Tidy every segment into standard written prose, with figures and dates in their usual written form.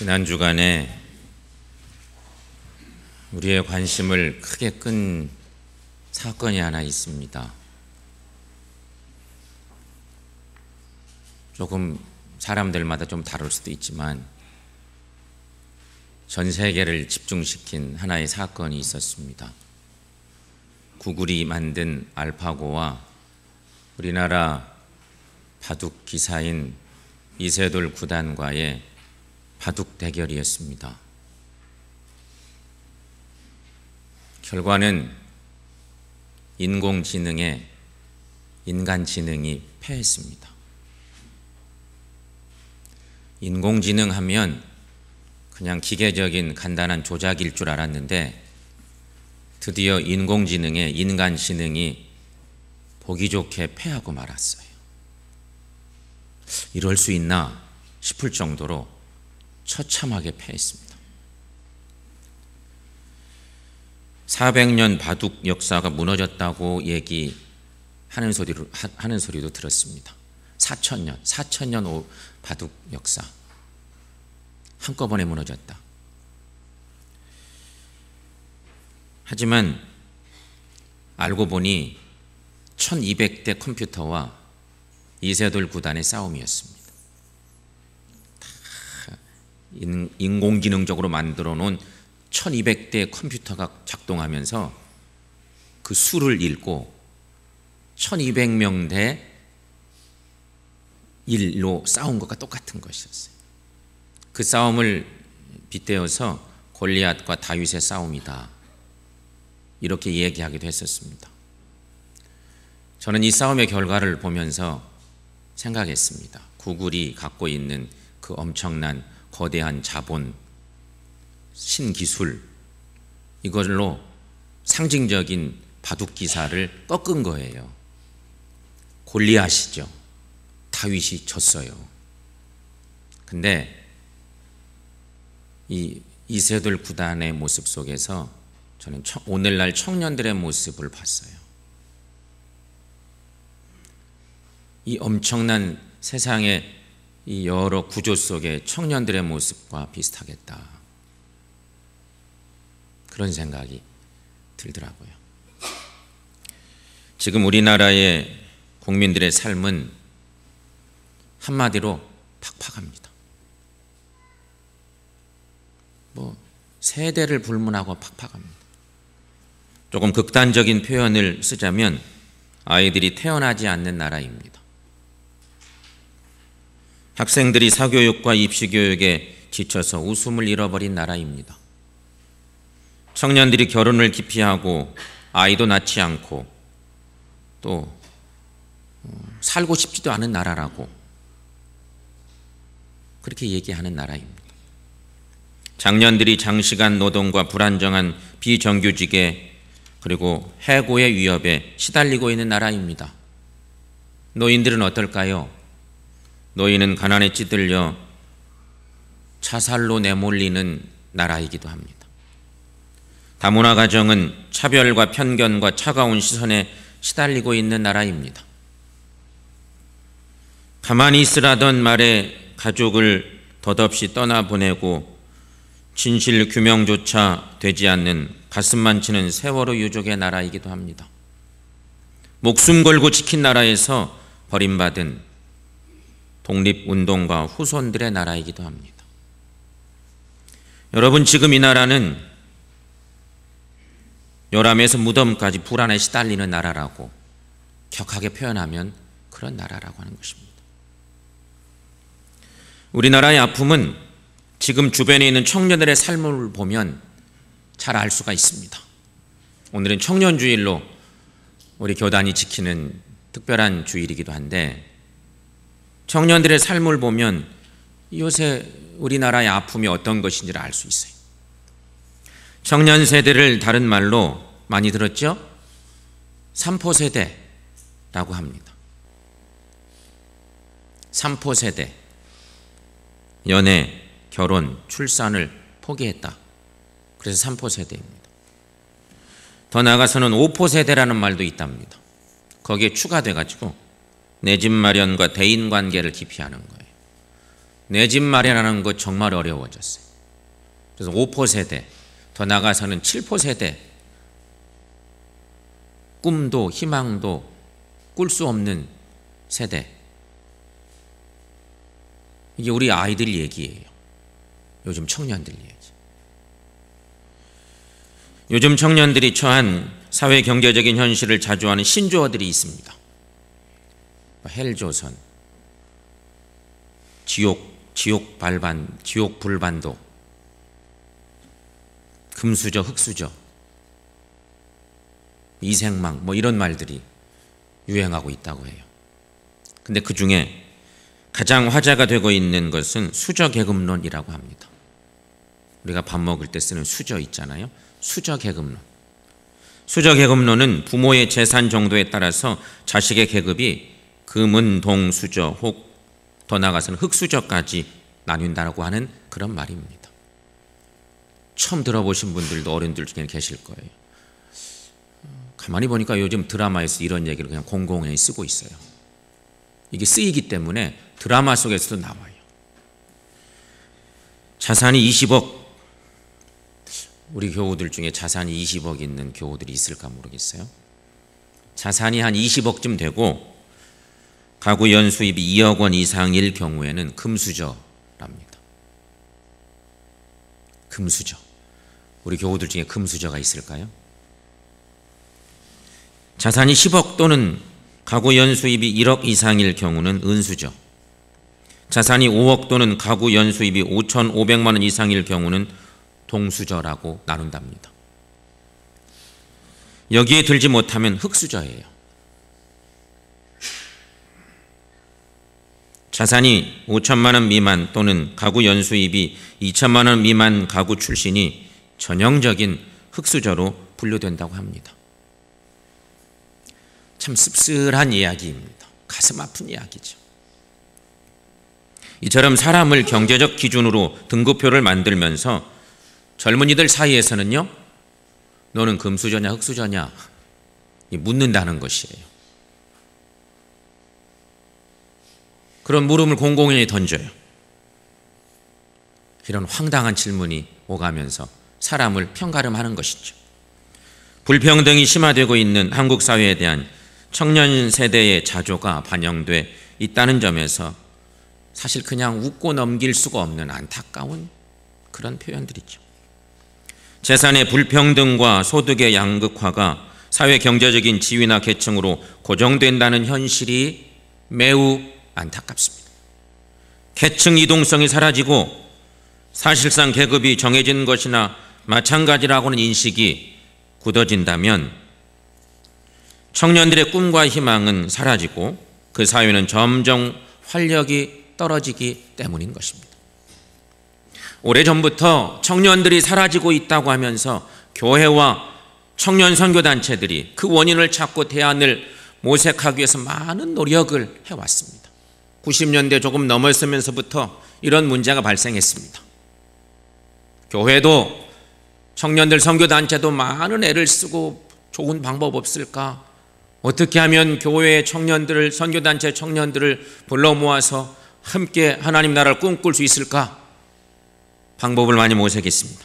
지난 주간에 우리의 관심을 크게 끈 사건이 하나 있습니다. 조금 사람들마다 좀 다를 수도 있지만 전 세계를 집중시킨 하나의 사건이 있었습니다. 구글이 만든 알파고와 우리나라 바둑 기사인 이세돌 구단과의 바둑 대결이었습니다. 결과는 인공지능에 인간지능이 패했습니다. 인공지능 하면 그냥 기계적인 간단한 조작일 줄 알았는데 드디어 인공지능에 인간지능이 보기 좋게 패하고 말았어요. 이럴 수 있나 싶을 정도로 처참하게 패했습니다. 400년 바둑 역사가 무너졌다고 얘기하는 소리도 들었습니다. 4천년 바둑 역사 한꺼번에 무너졌다. 하지만 알고 보니 1200대 컴퓨터와 이세돌 구단의 싸움이었습니다. 인공지능적으로 만들어 놓은 1200대 컴퓨터가 작동하면서 그 수를 읽고 1200명 대 1로 싸운 것과 똑같은 것이었어요. 그 싸움을 빗대어서 골리앗과 다윗의 싸움이다, 이렇게 얘기하기도 했었습니다. 저는 이 싸움의 결과를 보면서 생각했습니다. 구글이 갖고 있는 그 엄청난 거대한 자본, 신기술, 이걸로 상징적인 바둑 기사를 꺾은 거예요. 골리앗이죠. 다윗이 졌어요. 근데 이 이세돌 구단의 모습 속에서 저는 오늘날 청년들의 모습을 봤어요. 이 엄청난 세상의 이 여러 구조 속에 청년들의 모습과 비슷하겠다, 그런 생각이 들더라고요. 지금 우리나라의 국민들의 삶은 한마디로 팍팍합니다. 세대를 불문하고 팍팍합니다. 조금 극단적인 표현을 쓰자면 아이들이 태어나지 않는 나라입니다. 학생들이 사교육과 입시교육에 지쳐서 웃음을 잃어버린 나라입니다. 청년들이 결혼을 기피하고 아이도 낳지 않고 또 살고 싶지도 않은 나라라고 그렇게 얘기하는 나라입니다. 장년들이 장시간 노동과 불안정한 비정규직에 그리고 해고의 위협에 시달리고 있는 나라입니다. 노인들은 어떨까요? 노인은 가난에 찌들려 자살로 내몰리는 나라이기도 합니다. 다문화 가정은 차별과 편견과 차가운 시선에 시달리고 있는 나라입니다. 가만히 있으라던 말에 가족을 덧없이 떠나보내고 진실 규명조차 되지 않는 가슴만 치는 세월호 유족의 나라이기도 합니다. 목숨 걸고 지킨 나라에서 버림받은 독립운동가 후손들의 나라이기도 합니다. 여러분, 지금 이 나라는 요람에서 무덤까지 불안에 시달리는 나라라고 격하게 표현하면 그런 나라라고 하는 것입니다. 우리나라의 아픔은 지금 주변에 있는 청년들의 삶을 보면 잘 알 수가 있습니다. 오늘은 청년주일로 우리 교단이 지키는 특별한 주일이기도 한데 청년들의 삶을 보면 요새 우리나라의 아픔이 어떤 것인지를 알 수 있어요. 청년 세대를 다른 말로 많이 들었죠? 삼포세대라고 합니다. 삼포세대. 연애, 결혼, 출산을 포기했다. 그래서 삼포세대입니다. 더 나아가서는 오포세대라는 말도 있답니다. 거기에 추가돼가지고 내 집 마련과 대인관계를 기피하는 거예요. 내 집 마련하는 것 정말 어려워졌어요. 그래서 5포 세대, 더 나아가서는 7포 세대, 꿈도 희망도 꿀 수 없는 세대. 이게 우리 아이들 얘기예요. 요즘 청년들 얘기. 요즘 청년들이 처한 사회 경제적인 현실을 자주 하는 신조어들이 있습니다. 헬조선, 지옥 불반도, 금수저, 흑수저, 이생망 이런 말들이 유행하고 있다고 해요. 근데 그 중에 가장 화제가 되고 있는 것은 수저계급론이라고 합니다. 우리가 밥 먹을 때 쓰는 수저 있잖아요. 수저계급론. 수저계급론은 부모의 재산 정도에 따라서 자식의 계급이 금은, 동, 수저 혹 더 나아가서는 흑수저까지 나뉜다고 하는 그런 말입니다. 처음 들어보신 분들도 어른들 중에 계실 거예요. 가만히 보니까 요즘 드라마에서 이런 얘기를 그냥 공공연히 쓰고 있어요. 이게 쓰이기 때문에 드라마 속에서도 나와요. 자산이 20억, 우리 교우들 중에 자산이 20억 있는 교우들이 있을까 모르겠어요. 자산이 한 20억쯤 되고 가구 연수입이 2억 원 이상일 경우에는 금수저랍니다. 금수저. 우리 교우들 중에 금수저가 있을까요? 자산이 10억 또는 가구 연수입이 1억 이상일 경우는 은수저. 자산이 5억 또는 가구 연수입이 5,500만 원 이상일 경우는 동수저라고 나눈답니다. 여기에 들지 못하면 흑수저예요. 자산이 5천만 원 미만 또는 가구 연수입이 2천만 원 미만 가구 출신이 전형적인 흑수저로 분류된다고 합니다. 참 씁쓸한 이야기입니다. 가슴 아픈 이야기죠. 이처럼 사람을 경제적 기준으로 등급표를 만들면서 젊은이들 사이에서는요, 너는 금수저냐 흑수저냐 묻는다는 것이에요. 그런 물음을 공공연히 던져요. 이런 황당한 질문이 오가면서 사람을 평가름하는 것이죠. 불평등이 심화되고 있는 한국 사회에 대한 청년 세대의 자조가 반영돼 있다는 점에서 사실 그냥 웃고 넘길 수가 없는 안타까운 그런 표현들이죠. 재산의 불평등과 소득의 양극화가 사회 경제적인 지위나 계층으로 고정된다는 현실이 매우 안타깝습니다. 계층 이동성이 사라지고 사실상 계급이 정해진 것이나 마찬가지라고는 인식이 굳어진다면 청년들의 꿈과 희망은 사라지고 그 사회는 점점 활력이 떨어지기 때문인 것입니다. 오래전부터 청년들이 사라지고 있다고 하면서 교회와 청년 선교단체들이 그 원인을 찾고 대안을 모색하기 위해서 많은 노력을 해왔습니다. 90년대 조금 넘었으면서부터 이런 문제가 발생했습니다. 교회도 청년들 선교단체도 많은 애를 쓰고 좋은 방법 없을까? 어떻게 하면 교회의 청년들을, 선교단체 청년들을 불러 모아서 함께 하나님 나라를 꿈꿀 수 있을까? 방법을 많이 모색했습니다.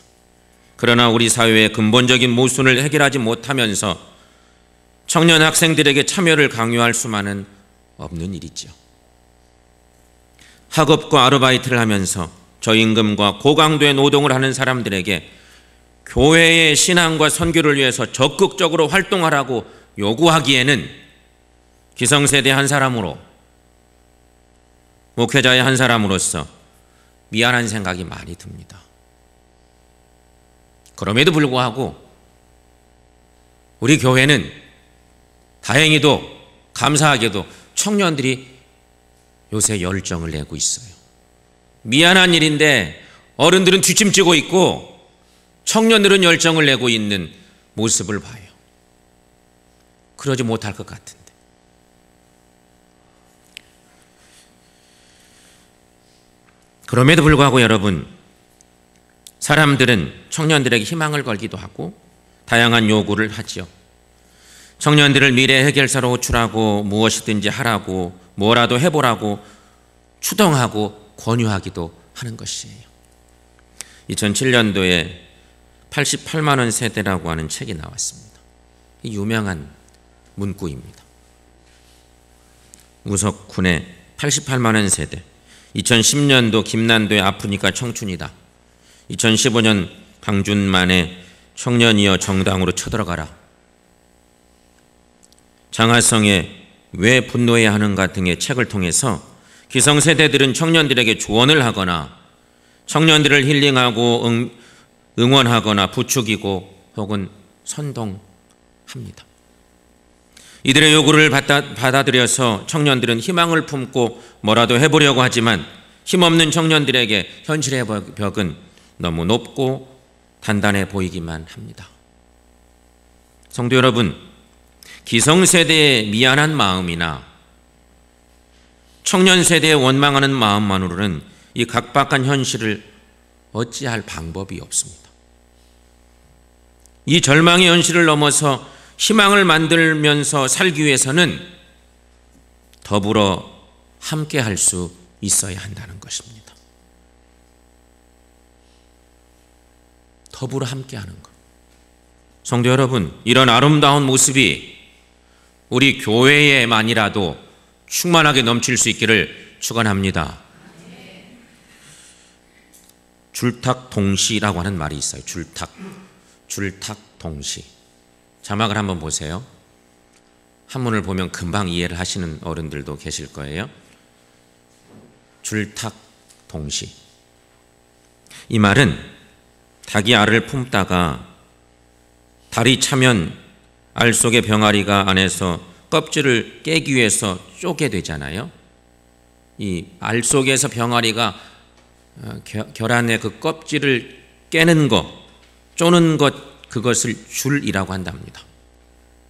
그러나 우리 사회의 근본적인 모순을 해결하지 못하면서 청년 학생들에게 참여를 강요할 수만은 없는 일이죠. 학업과 아르바이트를 하면서 저임금과 고강도의 노동을 하는 사람들에게 교회의 신앙과 선교를 위해서 적극적으로 활동하라고 요구하기에는 기성세대 한 사람으로, 목회자의 한 사람으로서 미안한 생각이 많이 듭니다. 그럼에도 불구하고 우리 교회는 다행히도 감사하게도 청년들이 요새 열정을 내고 있어요. 미안한 일인데 어른들은 뒷짐지고 있고 청년들은 열정을 내고 있는 모습을 봐요. 그러지 못할 것 같은데. 그럼에도 불구하고 여러분, 사람들은 청년들에게 희망을 걸기도 하고 다양한 요구를 하지요. 청년들을 미래 해결사로 호출하고 무엇이든지 하라고, 뭐라도 해보라고 추동하고 권유하기도 하는 것이에요. 2007년도에 88만 원 세대라고 하는 책이 나왔습니다. 유명한 문구입니다. 우석훈의 88만 원 세대. 2010년도 김난도의 아프니까 청춘이다. 2015년 강준만의 청년이여 정당으로 쳐들어가라. 장하성의 왜 분노해야 하는가 등의 책을 통해서 기성세대들은 청년들에게 조언을 하거나 청년들을 힐링하고 응원하거나 부추기고 혹은 선동합니다. 이들의 요구를 받아들여서 청년들은 희망을 품고 뭐라도 해보려고 하지만 힘없는 청년들에게 현실의 벽은 너무 높고 단단해 보이기만 합니다. 성도 여러분, 기성세대의 미안한 마음이나 청년세대의 원망하는 마음만으로는 이 각박한 현실을 어찌할 방법이 없습니다. 이 절망의 현실을 넘어서 희망을 만들면서 살기 위해서는 더불어 함께 할 수 있어야 한다는 것입니다. 더불어 함께 하는 것. 성도 여러분, 이런 아름다운 모습이 우리 교회에만이라도 충만하게 넘칠 수 있기를 축원합니다. 줄탁동시라고 하는 말이 있어요. 줄탁동시. 자막을 한번 보세요. 한문을 보면 금방 이해를 하시는 어른들도 계실 거예요. 줄탁동시. 이 말은 닭이 알을 품다가 달이 차면 알 속의 병아리가 안에서 껍질을 깨기 위해서 쪼개 되잖아요. 이 알 속에서 병아리가 결안의 그 껍질을 깨는 것, 쪼는 것, 그것을 줄이라고 한답니다.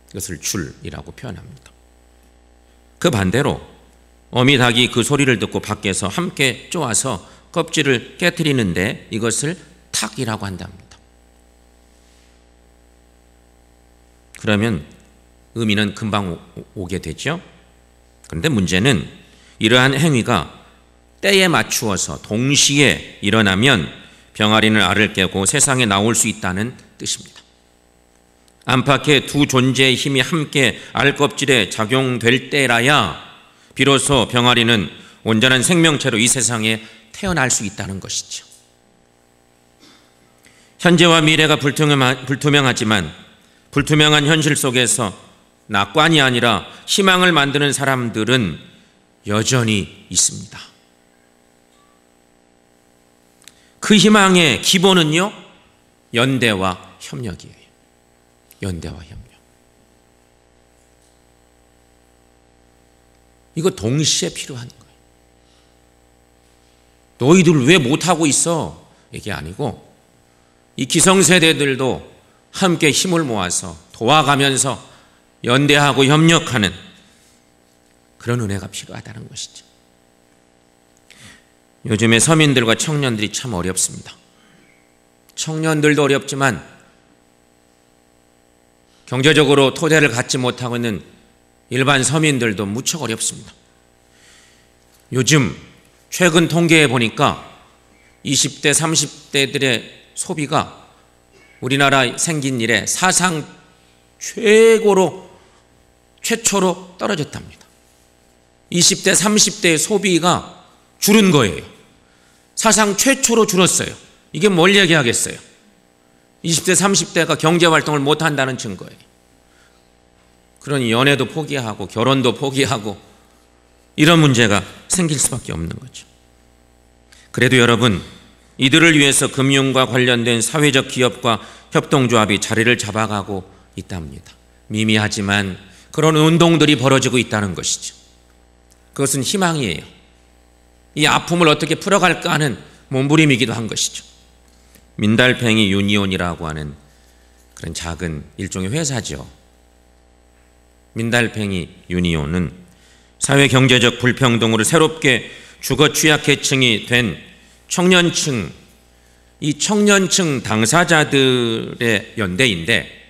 그것을 줄이라고 표현합니다. 그 반대로 어미 닭이 그 소리를 듣고 밖에서 함께 쪼아서 껍질을 깨트리는데 이것을 탁이라고 한답니다. 그러면 의미는 금방 오게 되죠. 그런데 문제는 이러한 행위가 때에 맞추어서 동시에 일어나면 병아리는 알을 깨고 세상에 나올 수 있다는 뜻입니다. 안팎의 두 존재의 힘이 함께 알 껍질에 작용될 때라야 비로소 병아리는 온전한 생명체로 이 세상에 태어날 수 있다는 것이죠. 현재와 미래가 불투명하지만 불투명한 현실 속에서 낙관이 아니라 희망을 만드는 사람들은 여전히 있습니다. 그 희망의 기본은요, 연대와 협력이에요. 연대와 협력. 이거 동시에 필요한 거예요. 너희들 왜 못하고 있어? 이게 아니고 이 기성세대들도 함께 힘을 모아서 도와가면서 연대하고 협력하는 그런 은혜가 필요하다는 것이죠. 요즘에 서민들과 청년들이 참 어렵습니다. 청년들도 어렵지만 경제적으로 토대를 갖지 못하고 있는 일반 서민들도 무척 어렵습니다. 요즘 최근 통계에 보니까 20대, 30대들의 소비가 우리나라 생긴 이래 사상 최초로 떨어졌답니다. 20대, 30대의 소비가 줄은 거예요. 사상 최초로 줄었어요. 이게 뭘 얘기하겠어요? 20대, 30대가 경제활동을 못한다는 증거예요. 그러니 연애도 포기하고 결혼도 포기하고 이런 문제가 생길 수밖에 없는 거죠. 그래도 여러분, 이들을 위해서 금융과 관련된 사회적 기업과 협동조합이 자리를 잡아가고 있답니다. 미미하지만 그런 운동들이 벌어지고 있다는 것이죠. 그것은 희망이에요. 이 아픔을 어떻게 풀어갈까 하는 몸부림이기도 한 것이죠. 민달팽이 유니온이라고 하는 그런 작은 일종의 회사죠. 민달팽이 유니온은 사회경제적 불평등으로 새롭게 주거 취약계층이 된 청년층, 이 청년층 당사자들의 연대인데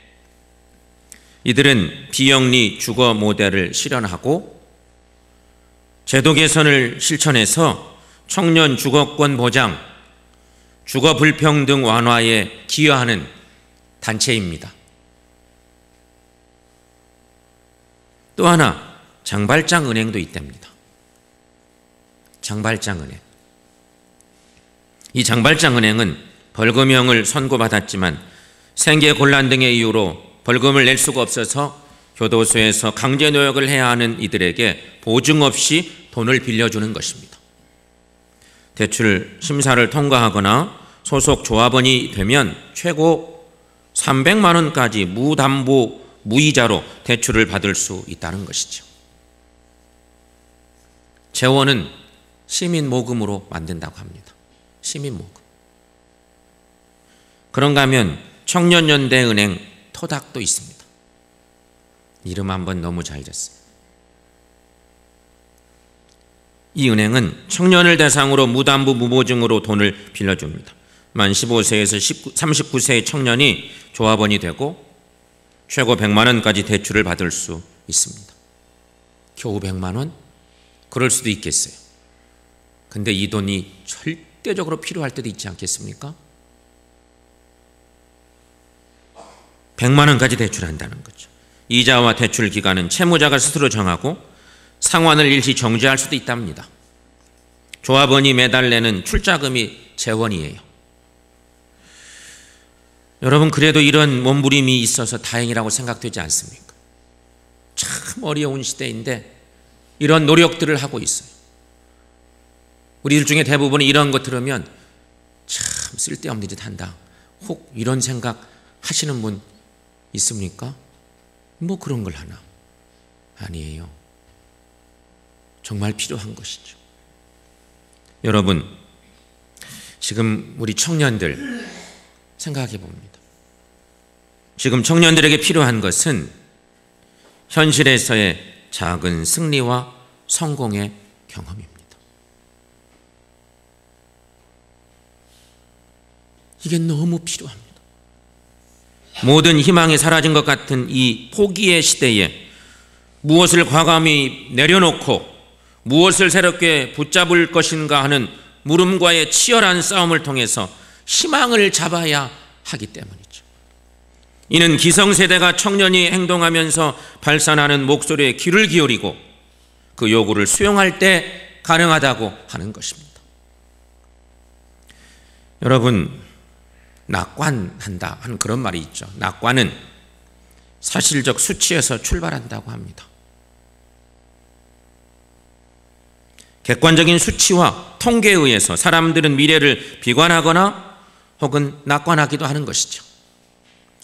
이들은 비영리 주거 모델을 실현하고 제도 개선을 실천해서 청년 주거권 보장, 주거 불평등 완화에 기여하는 단체입니다. 또 하나, 장발장 은행도 있답니다. 장발장 은행. 이 장발장 은행은 벌금형을 선고받았지만 생계 곤란 등의 이유로 벌금을 낼 수가 없어서 교도소에서 강제 노역을 해야 하는 이들에게 보증 없이 돈을 빌려주는 것입니다. 대출 심사를 통과하거나 소속 조합원이 되면 최고 300만 원까지 무담보 무이자로 대출을 받을 수 있다는 것이죠. 재원은 시민 모금으로 만든다고 합니다. 시민 모금. 그런가 하면 청년연대은행 토닥도 있습니다. 이름 한번 너무 잘 졌어요. 이 은행은 청년을 대상으로 무담보 무보증으로 돈을 빌려줍니다. 만 15세에서 39세의 청년이 조합원이 되고 최고 100만 원까지 대출을 받을 수 있습니다. 겨우 100만 원? 그럴 수도 있겠어요. 근데 이 돈이 절대적으로 필요할 때도 있지 않겠습니까? 100만 원까지 대출한다는 거죠. 이자와 대출 기간은 채무자가 스스로 정하고 상환을 일시 정지할 수도 있답니다. 조합원이 매달 내는 출자금이 재원이에요. 여러분, 그래도 이런 몸부림이 있어서 다행이라고 생각되지 않습니까? 참 어려운 시대인데 이런 노력들을 하고 있어요. 우리들 중에 대부분이 이런 거 들으면 참 쓸데없는 짓 한다. 혹 이런 생각 하시는 분 있습니까? 뭐 그런 걸 하나? 아니에요. 정말 필요한 것이죠. 여러분, 지금 우리 청년들 생각해 봅니다. 지금 청년들에게 필요한 것은 현실에서의 작은 승리와 성공의 경험입니다. 이게 너무 필요합니다. 모든 희망이 사라진 것 같은 이 포기의 시대에 무엇을 과감히 내려놓고 무엇을 새롭게 붙잡을 것인가 하는 물음과의 치열한 싸움을 통해서 희망을 잡아야 하기 때문이죠. 이는 기성세대가 청년이 행동하면서 발산하는 목소리에 귀를 기울이고 그 요구를 수용할 때 가능하다고 하는 것입니다. 여러분, 낙관한다 하는 그런 말이 있죠. 낙관은 사실적 수치에서 출발한다고 합니다. 객관적인 수치와 통계에 의해서 사람들은 미래를 비관하거나 혹은 낙관하기도 하는 것이죠.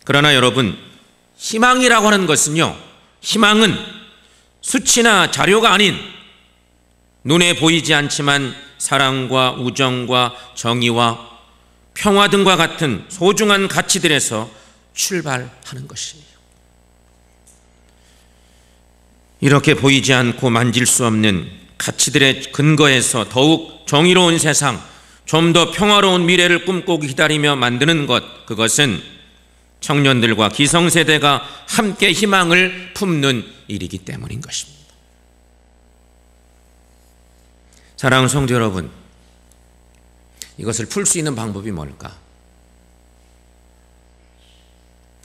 그러나 여러분, 희망이라고 하는 것은요, 희망은 수치나 자료가 아닌 눈에 보이지 않지만 사랑과 우정과 정의와 평화 등과 같은 소중한 가치들에서 출발하는 것이에요. 이렇게 보이지 않고 만질 수 없는 가치들의 근거에서 더욱 정의로운 세상, 좀 더 평화로운 미래를 꿈꾸고 기다리며 만드는 것, 그것은 청년들과 기성세대가 함께 희망을 품는 일이기 때문인 것입니다. 사랑하는 성도 여러분, 이것을 풀 수 있는 방법이 뭘까?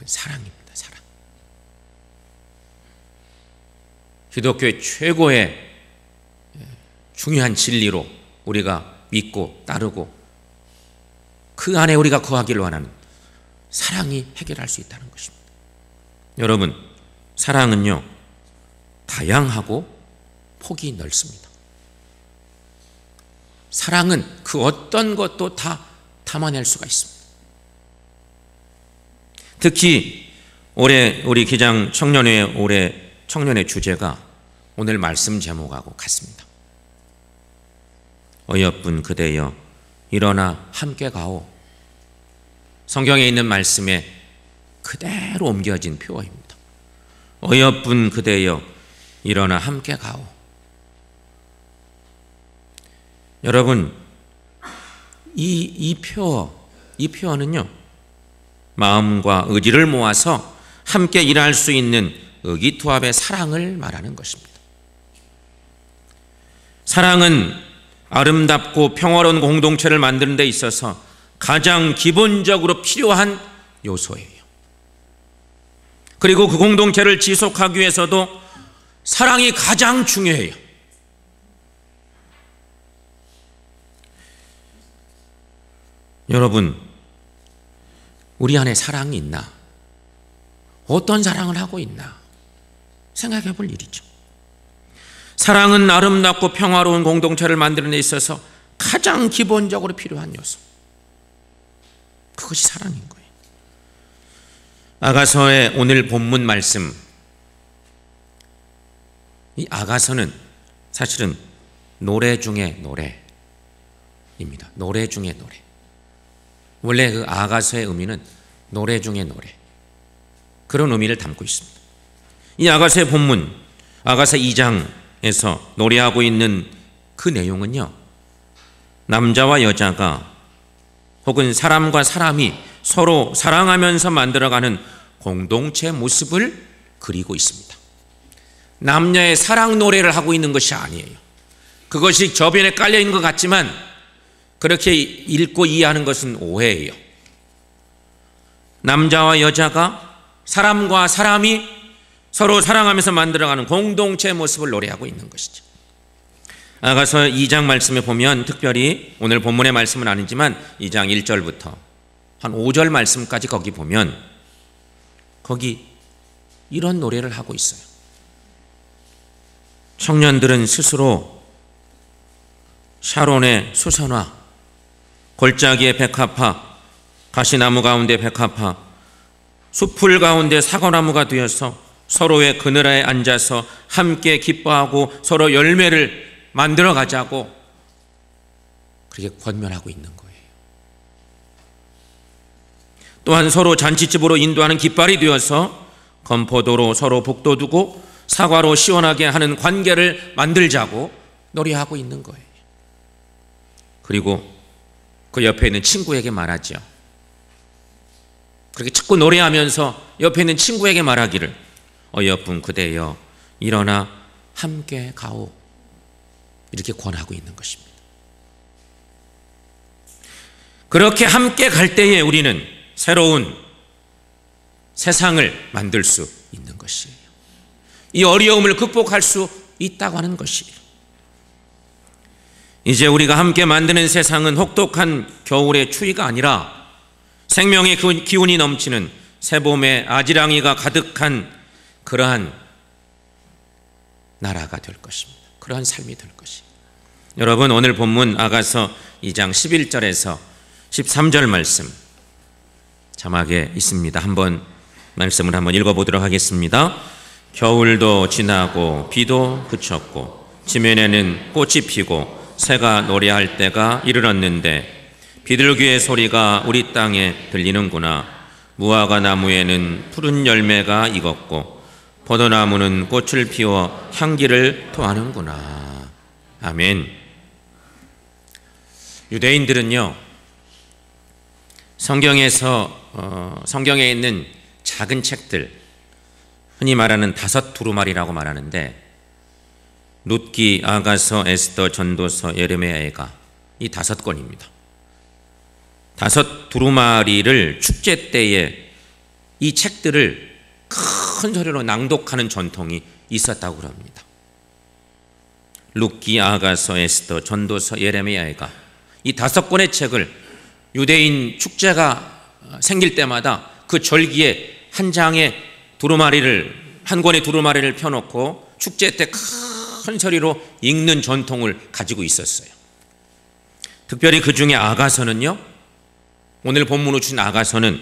사랑입니다. 사랑. 기독교의 최고의 중요한 진리로 우리가 믿고 따르고 그 안에 우리가 거하기를 원하는 사랑이 해결할 수 있다는 것입니다. 여러분, 사랑은요, 다양하고 폭이 넓습니다. 사랑은 그 어떤 것도 다 담아낼 수가 있습니다. 특히 올해 우리 기장 청년회 올해 청년의 주제가 오늘 말씀 제목하고 같습니다. 어여쁜 그대여 일어나 함께 가오. 성경에 있는 말씀에 그대로 옮겨진 표어입니다. 어여쁜 그대여 일어나 함께 가오. 여러분, 이 표어는요, 마음과 의지를 모아서 함께 일할 수 있는 의기투합의 사랑을 말하는 것입니다. 사랑은 아름답고 평화로운 공동체를 만드는 데 있어서 가장 기본적으로 필요한 요소예요. 그리고 그 공동체를 지속하기 위해서도 사랑이 가장 중요해요. 여러분, 우리 안에 사랑이 있나? 어떤 사랑을 하고 있나? 생각해 볼 일이죠. 사랑은 아름답고 평화로운 공동체를 만드는 데 있어서 가장 기본적으로 필요한 요소. 그것이 사랑인 거예요. 아가서의 오늘 본문 말씀, 이 아가서는 사실은 노래 중에 노래입니다. 노래 중에 노래. 원래 그 아가서의 의미는 노래 중에 노래, 그런 의미를 담고 있습니다. 이 아가서의 본문, 아가서 2장에서 노래하고 있는 그 내용은요, 남자와 여자가 혹은 사람과 사람이 서로 사랑하면서 만들어가는 공동체 모습을 그리고 있습니다. 남녀의 사랑 노래를 하고 있는 것이 아니에요. 그것이 저변에 깔려 있는 것 같지만 그렇게 읽고 이해하는 것은 오해예요. 남자와 여자가, 사람과 사람이 서로 사랑하면서 만들어가는 공동체 모습을 노래하고 있는 것이죠. 아가서 2장 말씀에 보면, 특별히 오늘 본문의 말씀은 아니지만 2장 1절부터 한 5절 말씀까지 거기 보면 거기 이런 노래를 하고 있어요. 청년들은 스스로 샤론의 수선화, 골짜기의 백합화, 가시나무 가운데 백합화, 숲풀 가운데 사과나무가 되어서 서로의 그늘에 앉아서 함께 기뻐하고 서로 열매를 만들어 가자고 그렇게 권면하고 있는 거예요. 또한 서로 잔치집으로 인도하는 깃발이 되어서 건포도로 서로 북돋우고 사과로 시원하게 하는 관계를 만들자고 노래하고 있는 거예요. 그리고 그 옆에 있는 친구에게 말하죠. 그렇게 자꾸 노래하면서 옆에 있는 친구에게 말하기를, 어여쁜 그대여 일어나 함께 가오, 이렇게 권하고 있는 것입니다. 그렇게 함께 갈 때에 우리는 새로운 세상을 만들 수 있는 것이에요. 이 어려움을 극복할 수 있다고 하는 것이에요. 이제 우리가 함께 만드는 세상은 혹독한 겨울의 추위가 아니라 생명의 기운이 넘치는 새봄의 아지랑이가 가득한 그러한 나라가 될 것입니다. 그러한 삶이 될 것입니다. 여러분, 오늘 본문 아가서 2장 11절에서 13절 말씀 자막에 있습니다. 한번 말씀을 한번 읽어보도록 하겠습니다. 겨울도 지나고 비도 그쳤고 지면에는 꽃이 피고 새가 노래할 때가 이르렀는데 비둘기의 소리가 우리 땅에 들리는구나. 무화과 나무에는 푸른 열매가 익었고 포도나무는 꽃을 피워 향기를 토하는구나. 아멘. 유대인들은요, 성경에 있는 작은 책들, 흔히 말하는 5 두루마리라고 말하는데, 룻기, 아가서, 에스더, 전도서, 예레미야가 이 5권입니다. 5 두루마리를 축제 때에 이 책들을 큰 소리로 낭독하는 전통이 있었다고 합니다. 룻기, 아가서, 에스더, 전도서, 예레미야가 이 5권의 책을 유대인 축제가 생길 때마다 그 절기에 한 권의 두루마리를 펴놓고 축제 때 큰 소리로 읽는 전통을 가지고 있었어요. 특별히 그 중에 아가서는요, 오늘 본문으로 주신 아가서는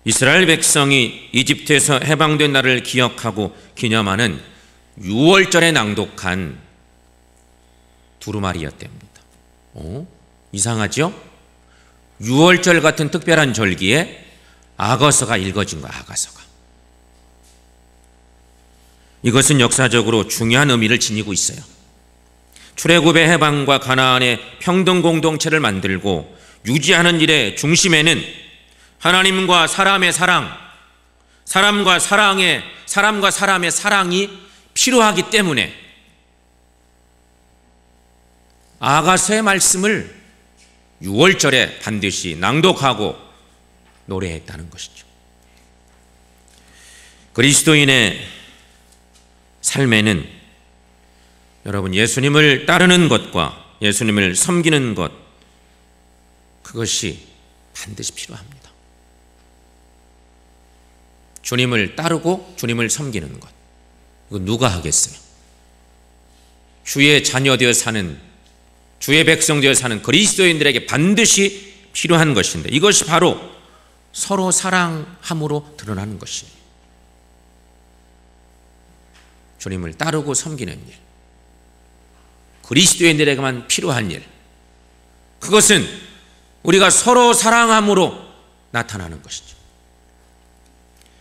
이스라엘 백성이 이집트에서 해방된 날을 기억하고 기념하는 6월절에 낭독한 두루마리였답니다. 이상하죠? 6월절 같은 특별한 절기에 아가서가 읽어진 거야. 아가서가. 이것은 역사적으로 중요한 의미를 지니고 있어요. 출애굽의 해방과 가나안의 평등 공동체를 만들고 유지하는 일의 중심에는 하나님과 사람의 사랑, 사람과 사람의 사랑이 필요하기 때문에 아가서의 말씀을 6월절에 반드시 낭독하고 노래했다는 것이죠. 그리스도인의 삶에는 여러분 예수님을 따르는 것과 예수님을 섬기는 것, 그것이 반드시 필요합니다. 주님을 따르고 주님을 섬기는 것, 이거 누가 하겠어요? 주의 자녀 되어 사는, 주의 백성 되어 사는 그리스도인들에게 반드시 필요한 것인데, 이것이 바로 서로 사랑함으로 드러나는 것이에요. 주님을 따르고 섬기는 일, 그리스도인들에게만 필요한 일, 그것은 우리가 서로 사랑함으로 나타나는 것이죠.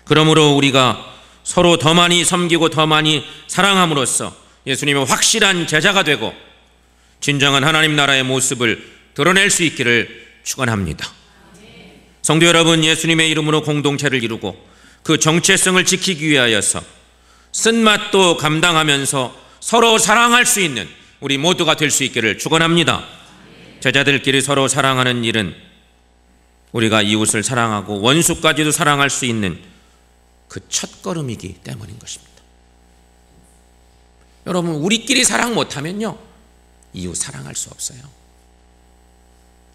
그러므로 우리가 서로 더 많이 섬기고 더 많이 사랑함으로써 예수님의 확실한 제자가 되고 진정한 하나님 나라의 모습을 드러낼 수 있기를 축원합니다. 성도 여러분, 예수님의 이름으로 공동체를 이루고 그 정체성을 지키기 위하여서 쓴맛도 감당하면서 서로 사랑할 수 있는 우리 모두가 될 수 있기를 축원합니다. 제자들끼리 서로 사랑하는 일은 우리가 이웃을 사랑하고 원수까지도 사랑할 수 있는 그 첫걸음이기 때문인 것입니다. 여러분, 우리끼리 사랑 못하면요, 이웃 사랑할 수 없어요.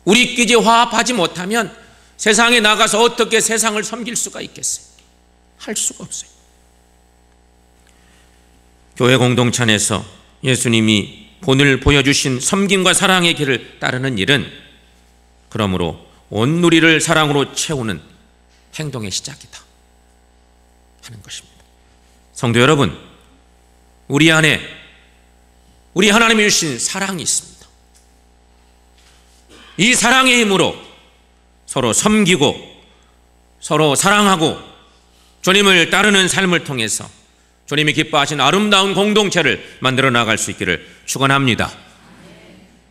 우리끼리 화합하지 못하면 세상에 나가서 어떻게 세상을 섬길 수가 있겠어요? 할 수가 없어요. 교회 공동체 안에서 예수님이 본을 보여주신 섬김과 사랑의 길을 따르는 일은 그러므로 온 누리를 사랑으로 채우는 행동의 시작이다 하는 것입니다. 성도 여러분, 우리 안에 우리 하나님이 주신 사랑이 있습니다. 이 사랑의 힘으로 서로 섬기고 서로 사랑하고 주님을 따르는 삶을 통해서 주님이 기뻐하신 아름다운 공동체를 만들어 나갈 수 있기를 축원합니다.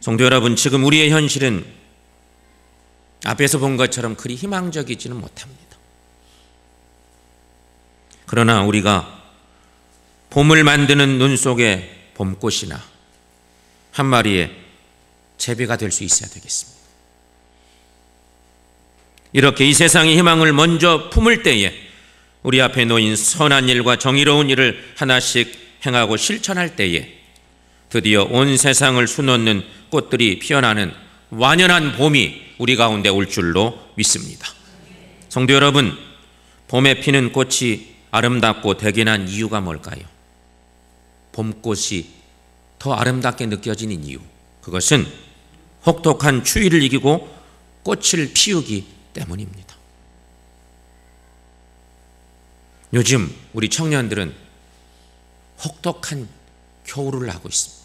성도 여러분, 지금 우리의 현실은 앞에서 본 것처럼 그리 희망적이지는 못합니다. 그러나 우리가 봄을 만드는 눈 속에 봄꽃이나 한 마리의 제비가 될 수 있어야 되겠습니다. 이렇게 이 세상의 희망을 먼저 품을 때에 우리 앞에 놓인 선한 일과 정의로운 일을 하나씩 행하고 실천할 때에 드디어 온 세상을 수놓는 꽃들이 피어나는 완연한 봄이 우리 가운데 올 줄로 믿습니다. 성도 여러분, 봄에 피는 꽃이 아름답고 대견한 이유가 뭘까요? 봄꽃이 더 아름답게 느껴지는 이유, 그것은 혹독한 추위를 이기고 꽃을 피우기 때문입니다. 요즘 우리 청년들은 혹독한 겨울을 하고 있습니다.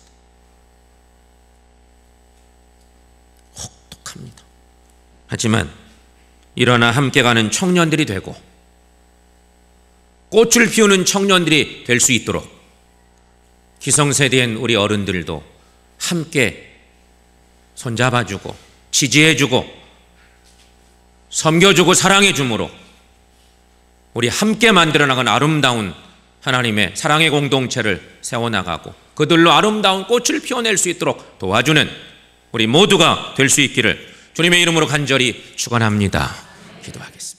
혹독합니다. 하지만 일어나 함께 가는 청년들이 되고 꽃을 피우는 청년들이 될 수 있도록 기성세대인 우리 어른들도 함께 손잡아주고 지지해주고 섬겨주고 사랑해줌으로 우리 함께 만들어 나간 아름다운 하나님의 사랑의 공동체를 세워나가고 그들로 아름다운 꽃을 피워낼 수 있도록 도와주는 우리 모두가 될 수 있기를 주님의 이름으로 간절히 축원합니다. 기도하겠습니다.